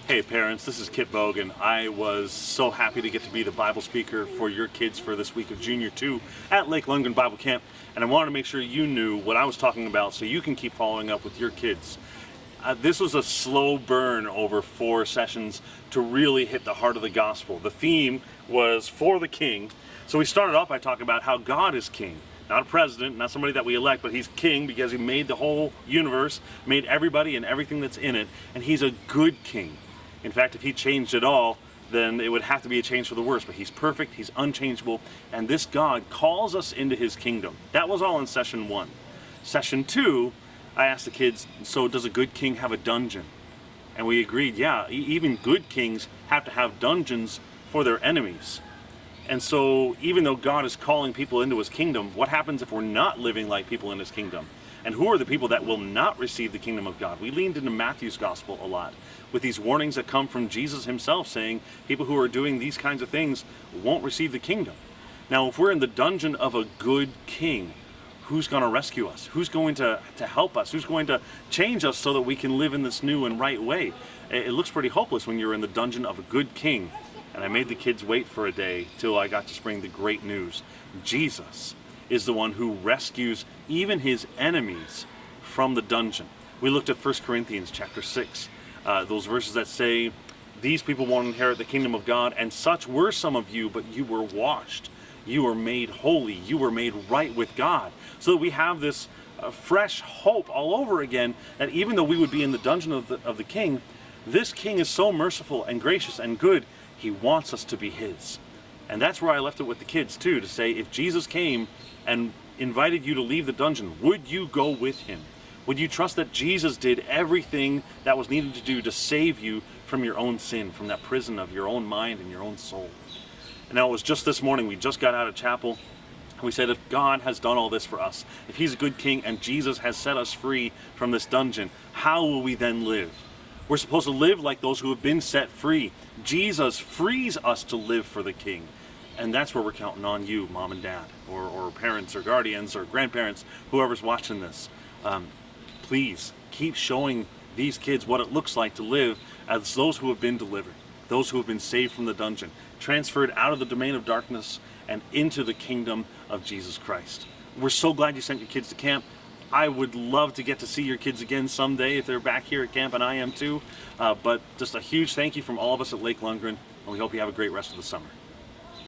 Hey parents, this is Kit Bogan. I was so happy to get to be the Bible speaker for your kids for this week of Junior 2 at Lake Lundgren Bible Camp, and I wanted to make sure you knew what I was talking about so you can keep following up with your kids. This was a slow burn over 4 sessions to really hit the heart of the gospel. The theme was for the king. So we started off by talking about how God is king. Not a president, not somebody that we elect, but he's king because he made the whole universe, made everybody and everything that's in it, and he's a good king. In fact, if he changed it all, then it would have to be a change for the worse. But he's perfect, he's unchangeable, and this God calls us into his kingdom. That was all in session 1. Session 2, I asked the kids, so does a good king have a dungeon? And we agreed, yeah, even good kings have to have dungeons for their enemies. And so even though God is calling people into his kingdom, what happens if we're not living like people in his kingdom? And who are the people that will not receive the kingdom of God? We leaned into Matthew's gospel a lot with these warnings that come from Jesus himself saying people who are doing these kinds of things won't receive the kingdom. Now, if we're in the dungeon of a good king, who's going to rescue us? Who's going to help us? Who's going to change us so that we can live in this new and right way? It looks pretty hopeless when you're in the dungeon of a good king. And I made the kids wait for a day till I got to bring the great news. Jesus is the one who rescues even his enemies from the dungeon. We looked at 1 Corinthians chapter 6, those verses that say, these people won't inherit the kingdom of God, and such were some of you, but you were washed. You were made holy. You were made right with God. So that we have this fresh hope all over again, that even though we would be in the dungeon of the king, this king is so merciful and gracious and good, he wants us to be his. And that's where I left it with the kids too, to say if Jesus came and invited you to leave the dungeon, would you go with him? Would you trust that Jesus did everything that was needed to do to save you from your own sin, from that prison of your own mind and your own soul? And now it was just this morning, we just got out of chapel. We said if God has done all this for us, if he's a good king and Jesus has set us free from this dungeon, how will we then live? We're supposed to live like those who have been set free. Jesus frees us to live for the king. And that's where we're counting on you, mom and dad, or parents or guardians or grandparents, whoever's watching this. Please keep showing these kids what it looks like to live as those who have been delivered, those who have been saved from the dungeon, transferred out of the domain of darkness and into the kingdom of Jesus Christ. We're so glad you sent your kids to camp. I would love to get to see your kids again someday if they're back here at camp, and I am too. But just a huge thank you from all of us at Lake Lundgren, and we hope you have a great rest of the summer.